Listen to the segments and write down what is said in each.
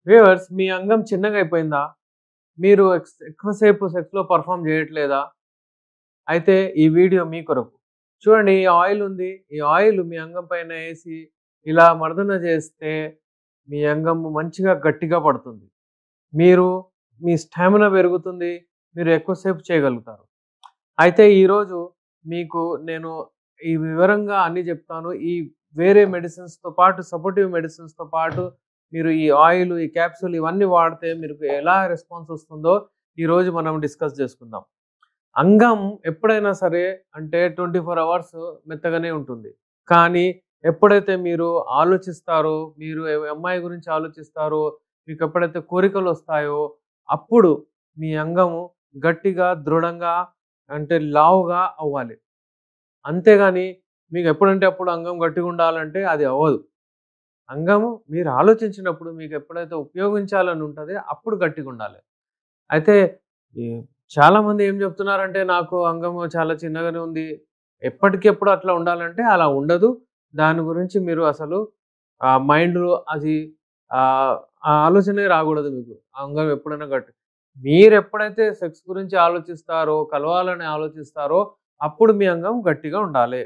Viewers మీ అంగం చిన్నగా అయిపోయిందా? మీరు ఎక్కువసేపు సెక్స్‌లో పెర్ఫార్మ్ చేయట్లేదా? అయితే ఈ వీడియో మీ కొరకు. చూడండి ఈ ఆయిల్ ఉంది. ఈ ఆయిల్ మీ అంగం పైన ఏసి ఇలా మర్దన చేస్తే మీ అంగం మంచిగా గట్టిగా పడుతుంది. మీరు మీ స్టామినా పెరుగుతుంది. మీరు ఎక్కువ సేపు చేయగలుగుతారు. అయితే ఈరోజు మీకు నేను ఈ వివరంగా అన్నీ చెప్తాను. ఈ వేరే మెడిసిన్స్‌తో పాటు సపోర్టివ్ మెడిసిన్స్‌తో పాటు మీరు ఈ ఆయిల్, ఈ క్యాప్సూల్ ఇవన్నీ వాడితే మీకు ఎలా రెస్పాన్స్ వస్తుందో ఈరోజు మనం డిస్కస్ చేసుకుందాం. అంగం ఎప్పుడైనా సరే అంటే 24 అవర్స్ మెత్తగానే ఉంటుంది. కానీ ఎప్పుడైతే మీరు ఆలోచిస్తారో, మీరు అమ్మాయి గురించి ఆలోచిస్తారో, మీకెప్పుడైతే కోరికలొస్తాయో అప్పుడు మీ అంగము గట్టిగా, దృఢంగా అంటే లావుగా అవ్వాలి. అంతేగాని మీకు ఎప్పుడంటే అప్పుడు అంగం గట్టిగుండాలంటే అది అవ్వదు. అంగము మీరు ఆలోచించినప్పుడు మీకు ఎప్పుడైతే ఉపయోగించాలని ఉంటదో అప్పుడు గట్టిగుండాలి. అయితే ఈ చాలామంది ఏం చెప్తున్నారంటే నాకు అంగము చాలా చిన్నగానే ఉంది. ఎప్పటికెప్పుడు అట్లా ఉండాలంటే అలా ఉండదు. దాని గురించి మీరు అసలు మైండ్‌లో అది ఆ ఆలోచనే రాకూడదు మీకు. అంగం ఎప్పుడైనా మీరెప్పుడైతే సెక్స్ గురించి ఆలోచిస్తారో, కలవాలని ఆలోచిస్తారో అప్పుడు మీ అంగం గట్టిగా ఉండాలి.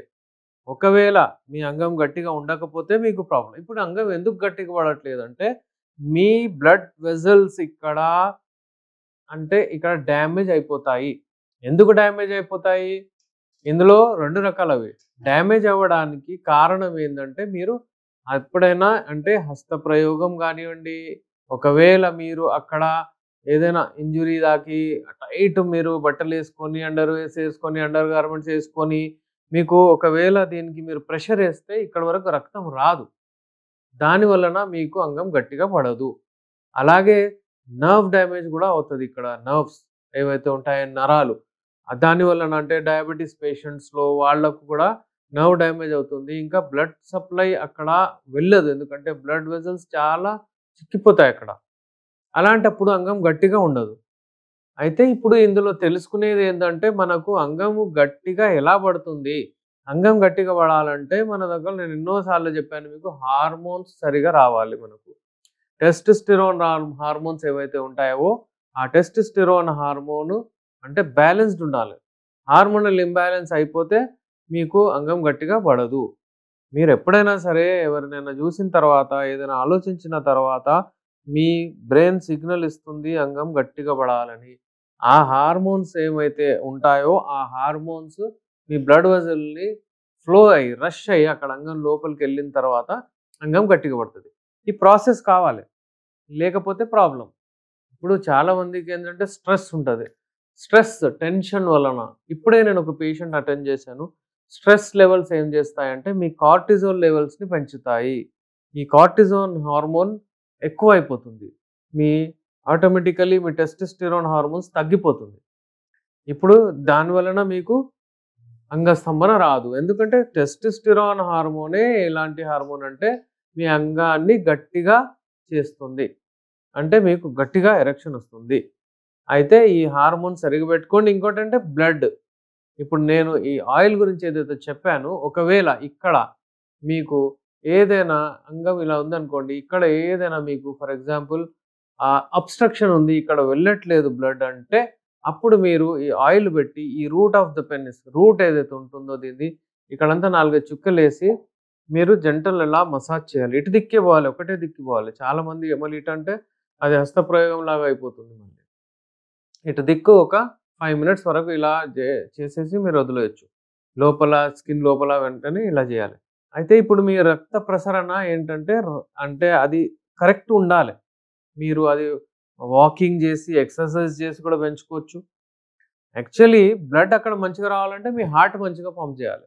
ఒకవేళ మీ అంగం గట్టిగా ఉండకపోతే మీకు ప్రాబ్లమ్. ఇప్పుడు అంగం ఎందుకు గట్టిగా పడట్లేదంటే, మీ బ్లడ్ వెసల్స్ ఇక్కడ డ్యామేజ్ అయిపోతాయి. ఎందుకు డ్యామేజ్ అయిపోతాయి? ఇందులో 2 రకాలవి. డ్యామేజ్ అవ్వడానికి కారణం ఏందంటే, మీరు ఎప్పుడైనా అంటే హస్తప్రయోగం గానివ్వండి, ఒకవేళ మీరు అక్కడ ఏదైనా ఇంజ్యూరీ తాకి టైట్ మీరు బట్టలేసుకొని, అండర్‌వేర్స్ ఏసుకొని, అండర్ గార్మెంట్స్ ఏసుకొని, మీకు ఒకవేళ దీనికి మీరు ప్రెషర్ ఏస్తే ఇక్కడి వరకు రక్తం రాదు. దాని వలన మీకు అంగం గట్టిగా పడదు. అలాగే నర్వ్ డ్యామేజ్ గూడా అవుతది ఇక్కడ. నర్వ్స్ ఏవైతే ఉంటాయో నరాలు. దాని వలన అంటే డయాబెటిస్ పేషెంట్స్‌లో వాళ్ళకు కూడా నర్వ్ డ్యామేజ్ అవుతుంది. ఇంకా బ్లడ్ సప్లై అక్కడ వెళ్ళదు. ఎందుకంటే బ్లడ్ వెసల్స్ చాలా చిక్కిపోతాయి అక్కడ. అలాంటప్పుడు అంగం గట్టిగా ఉండదు. అయితే ఇప్పుడు ఇందులో తెలుసుకునేది ఏందంటే మనకు అంగము గట్టిగా ఎలా పడుతుంది? అంగం గట్టిగా పడాలంటే మన దగ్గర నేను ఎన్నో సార్లు చెప్పాను మీకు హార్మోన్స్ సరిగ్గా రావాలి మనకు. టెస్టోస్టెరాన్ హార్మోన్స్ ఏవైతే ఉంటాయో, ఆ టెస్టోస్టెరాన్ హార్మోను అంటే బ్యాలెన్స్‌డ్ ఉండాలి. హార్మోనల్ ఇంబాలెన్స్ అయిపోతే మీకు అంగం గట్టిగా పడదు. మీరెప్పుడైనా సరే ఎవరినైనా చూసిన తర్వాత, ఏదైనా ఆలోచించిన తర్వాత మీ బ్రెయిన్ సిగ్నల్ ఇస్తుంది అంగం గట్టిగా పడాలని. ఆ హార్మోన్స్ ఏమైతే ఉంటాయో, ఆ హార్మోన్స్ మీ బ్లడ్ వెసల్‌ని ఫ్లో అయ్యి, రష్ అయ్యి అక్కడ అంగం లోపలికెళ్ళిన తర్వాత అంగం గట్టిగా పడతది. ఈ ప్రాసెస్ కావాలి. లేకపోతే ప్రాబ్లమ్. ఇప్పుడు చాలా మందికేంటంటే స్ట్రెస్ ఉంటది. స్ట్రెస్, టెన్షన్ వలన ఇప్పుడే నేను ఒక పేషెంట్ అటెండ్ చేశాను. స్ట్రెస్ లెవెల్స్ ఏం చేస్తాయంటే మీ కార్టిజోల్ లెవెల్స్‌ని పెంచుతాయి. ఈ కార్టిజోన్ హార్మోన్ ఎక్కువైపోతుంది. మీ ఆటోమేటికల్లీ మీ టెస్టోస్టెరాన్ హార్మోన్స్ తగ్గిపోతుంది. ఇప్పుడు దాని వలన మీకు అంగస్తంభన రాదు. ఎందుకంటే టెస్టోస్టెరాన్ హార్మోనే ఎలాంటి హార్మోన్ అంటే మీ అంగాన్ని గట్టిగా చేస్తుంది. అంటే మీకు గట్టిగా ఎరెక్షన్ వస్తుంది. అయితే ఈ హార్మోన్ సరిగ్గా పెట్టుకోండి. ఇంకోటంటే బ్లడ్. ఇప్పుడు నేను ఈ ఆయిల్ గురించి ఏదైతే చెప్పానో, ఒకవేళ ఇక్కడ మీకు ఏదైనా అంగం ఇలా ఉందనుకోండి. ఇక్కడ ఏదైనా మీకు ఫర్ ఎగ్జాంపుల్ అబ్‌స్ట్రక్షన్ ఉంది. ఇక్కడ వెళ్ళట్లేదు బ్లడ్ అంటే, అప్పుడు మీరు ఈ ఆయిల్ పెట్టి ఈ root of the penis root ఏదైతే ఉంటుందో దీన్ని ఇక్కడంతా 4, 5 చుక్కలేసి మీరు జెంటల్ ఇలా మసాజ్ చేయాలి. ఇటు దిక్కే పోవాలి. ఒకటే దిక్కు పోవాలి. చాలామంది మళ్ళీ ఇటంటే అది హస్తప్రయోగంలాగా అయిపోతుంది మళ్ళీ. ఇటు దిక్కు ఒక 5 మినిట్స్ వరకు ఇలా చేసేసి మీరు వదిలేయొచ్చు. లోపల స్కిన్ లోపల వెంటనే ఇలా చేయాలి. అయితే ఇప్పుడు మీ రక్త ప్రసరణ ఏంటంటే అంటే అది కరెక్ట్ ఉండాలి. మీరు అది వాకింగ్ చేసి, ఎక్సర్‌సైజ్ చేసి కూడా పెంచుకోవచ్చు. యాక్చువల్లీ బ్లడ్ అక్కడ మంచిగా రావాలంటే మీ హార్ట్ మంచిగా పంప్ చేయాలి.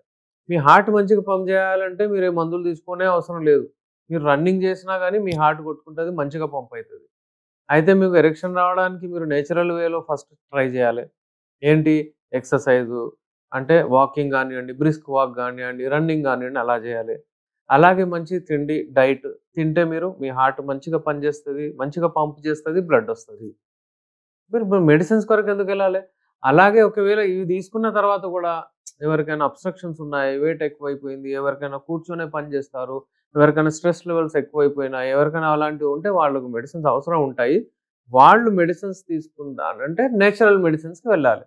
మీ హార్ట్ మంచిగా పంప్ చేయాలంటే మీరే మందులు తీసుకోనే అవసరం లేదు. మీరు రన్నింగ్ చేసినా గానీ మీ హార్ట్ కొట్టుకుంటది. మంచిగా పంప్ అయితది. అయితే మీకు ఎరెక్షన్ రావడానికి మీరు నేచురల్ వేలో ఫస్ట్ ట్రై చేయాలి. ఏంటి? ఎక్సర్‌సైజు అంటే వాకింగ్ గానియండి, బ్రిస్క్ వాక్ గానియండి, రన్నింగ్ గానియండి అలా చేయాలి. అలాగే మంచి తిండి, డైట్ తింటే మీ హార్ట్ మంచిగా పనిచేస్తది. మంచిగా పంప్ చేస్తది. బ్లడ్ ఒస్తది. మీరు మెడిసిన్స్ కొరకు ఎందుకెళ్ళాలి? అలాగే ఒకవేళ ఇవి తీసుకున్న తర్వాత కూడా ఎవరికైనా అబ్స్ట్రక్షన్స్ ఉన్నాయి, వెయిట్ ఎక్కువైపోయింది, ఎవరికైనా కూర్చొనే పని చేస్తారు, ఎవరికైనా స్ట్రెస్ లెవెల్స్ ఎక్కువైపోయినాయి, ఎవరికైనా అలాంటివి ఉంటే వాళ్ళకి మెడిసిన్స్ అవసరం ఉంటాయి. వాళ్ళు మెడిసిన్స్ తీసుకుంటానంటే నేచురల్ మెడిసిన్స్‌కి వెళ్ళాలి.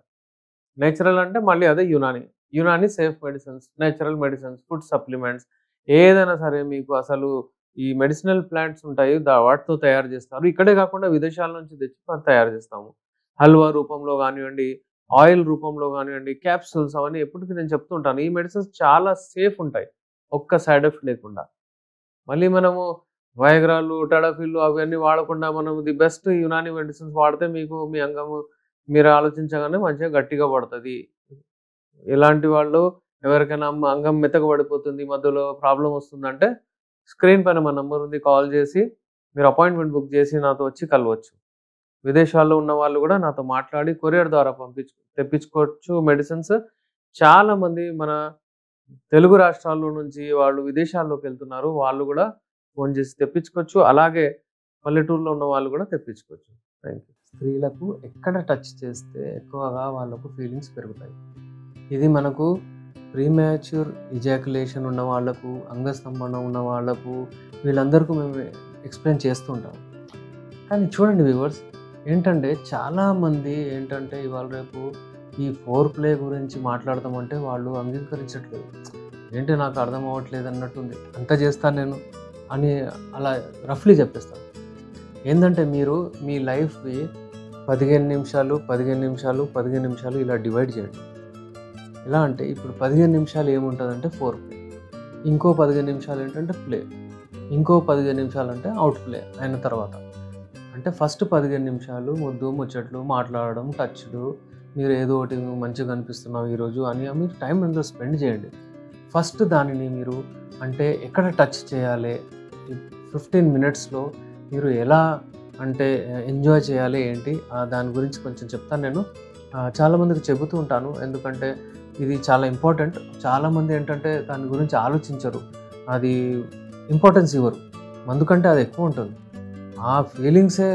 నేచురల్ అంటే మళ్ళీ అదే Unani. Unani safe medicines, natural medicines, food supplements ఏదైనా సరే మీకు అసలు ఈ మెడిసినల్ ప్లాంట్స్ ఉంటాయి. వాటితో తయారు చేస్తారు. ఇక్కడే కాకుండా విదేశాల నుంచి తెచ్చి మనం తయారు చేస్తాము. హల్వా రూపంలో గానివ్వండి, ఆయిల్ రూపంలో గానివ్వండి, క్యాప్సూల్స్ అవన్నీ ఎప్పటికి నేను చెప్తూ ఉంటాను. ఈ మెడిసిన్స్ చాలా సేఫ్ ఉంటాయి. ఒక్క సైడ్ ఎఫెక్ట్ లేకుండా. మళ్ళీ మనము వయాగ్రాలు, టడాఫిల్‌లు అవన్నీ వాడకుండా మనం ది బెస్ట్ యునాని మెడిసిన్స్ వాడితే మీకు మీ అంగము మీరు ఆలోచించగానే మంచిగా గట్టిగా పడతది. ఇలాంటి వాళ్ళు ఎవరికైనా అంగం మెత్తగా పడిపోతుంది, మధ్యలో ప్రాబ్లమ్ వస్తుందంటే స్క్రీన్ పైన మా నంబర్ ఉంది. కాల్ చేసి మీరు అపాయింట్‌మెంట్ బుక్ చేసి నాతో వచ్చి కలవచ్చు. విదేశాల్లో ఉన్న వాళ్ళు కూడా నాతో మాట్లాడి కొరియర్ ద్వారా తెప్పించుకోవచ్చు మెడిసిన్స్. చాలామంది మన తెలుగు రాష్ట్రాల్లో నుంచి వాళ్ళు విదేశాల్లోకెళ్తున్నారు. వాళ్ళు కూడా ఫోన్ చేసి తెప్పించుకోవచ్చు. అలాగే పల్లెటూరులో ఉన్న వాళ్ళు కూడా తెప్పించుకోవచ్చు. Thank you. స్త్రీలకు ఎక్కడ టచ్ చేస్తే ఎక్కువగా వాళ్ళకు ఫీలింగ్స్ పెరుగుతాయి. ఇది మనకు ప్రీమ్యాచ్యూర్ ఇజాక్యులేషన్ ఉన్న వాళ్ళకు, అంగస్తంభన ఉన్న వాళ్ళకు వీళ్ళందరికీ మేము ఎక్స్‌ప్లెయిన్ చేస్తూ ఉంటాం. కానీ చూడండి వ్యూవర్స్, ఏంటంటే చాలామంది ఏంటంటే ఇవాళ రేపు ఈ ఫోర్ ప్లే గురించి మాట్లాడదామంటే వాళ్ళు అంగీకరించట్లేదు. ఏంటి నాకు అర్థం అవ్వట్లేదు అన్నట్టుంది. అంతా చేస్తాను నేను అని అలా రఫ్‌లీ చెప్పేస్తాను. ఏందంటే మీరు మీ లైఫ్‌ని 15 నిమిషాలు, 15 నిమిషాలు, 15 నిమిషాలు ఇలా డివైడ్ చేయండి. ఎలా అంటే ఇప్పుడు 15 నిమిషాలు ఏముంటదంటే ఫోర్ ప్లే. ఇంకో 15 నిమిషాలు ఏంటంటే ప్లే. ఇంకో 15 నిమిషాలు అంటే అవుట్ ప్లే అయిన తర్వాత. అంటే ఫస్ట్ 15 నిమిషాలు ముద్దు, ముచ్చట్లు, మాట్లాడడం, టచ్‌లు, మీరు ఏదో ఒకటి మంచిగా అనిపిస్తున్నావు ఈరోజు అని మీరు టైం అందులో స్పెండ్ చేయండి. ఫస్ట్ దానిని మీరు అంటే ఎక్కడ టచ్ చేయాలి, 15 మినిట్స్‌లో మీరు ఎలా అంటే ఎంజాయ్ చేయాలి ఏంటి దాని గురించి కొంచెం చెప్తాను నేను. చాలామందికి చెబుతూ ఉంటాను. ఎందుకంటే ఇది చాలా ఇంపార్టెంట్. చాలామంది ఏంటంటే దాని గురించి ఆలోచించరు. అది ఇంపార్టెన్స్ ఇవ్వరు. మందు కంటే అది ఎక్కువ ఉంటుంది. ఆ ఫీలింగ్సే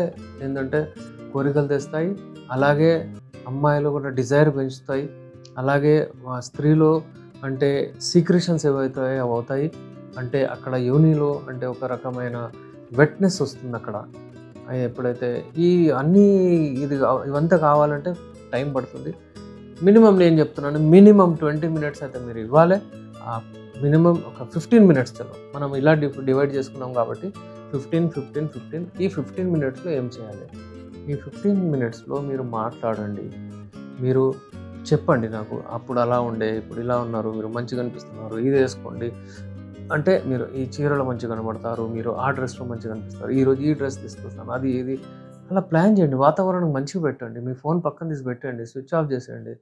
ఏందంటే కోరికలు తెస్తాయి. అలాగే అమ్మాయిలో కూడా డిజైర్ పెంచుతాయి. అలాగే స్త్రీలో అంటే సీక్రెషన్స్ ఏవైతాయో అవి అవుతాయి. అంటే అక్కడ యోనిలో అంటే ఒక రకమైన వెట్‌నెస్ వస్తుందక్కడ. ఎప్పుడైతే ఈ అన్నీ ఇవంతా కావాలంటే టైం పడుతుంది. మినిమమ్ నేను చెప్తున్నాను. మినిమమ్ 20 మినిట్స్ అయితే మీరు ఇవ్వాలి. మినిమమ్ ఒక 15 మినిట్స్ చలో. మనం ఇలా డివైడ్ చేసుకున్నాం కాబట్టి 15, 15, 15 ఈ 15 మినిట్స్‌లో ఏం చేయాలి? ఈ 15 మినిట్స్‌లో మీరు మాట్లాడండి. మీరు చెప్పండి నాకు అప్పుడు అలా ఉండే, ఇప్పుడు ఇలా ఉన్నారు, మీరు మంచిగా అనిపిస్తున్నారు, ఇది వేసుకోండి. అంటే మీరు ఈ చీరలో మంచిగా కనబడతారు, మీరు ఆ డ్రెస్‌లో మంచిగా కనిపిస్తారు, ఈరోజు ఈ డ్రెస్ తీసుకొస్తాను, అది ఇది అలా ప్లాన్ చేయండి. వాతావరణం మంచిగా పెట్టండి. మీ ఫోన్ పక్కన తీసి పెట్టండి. స్విచ్ ఆఫ్ చేసేయండి.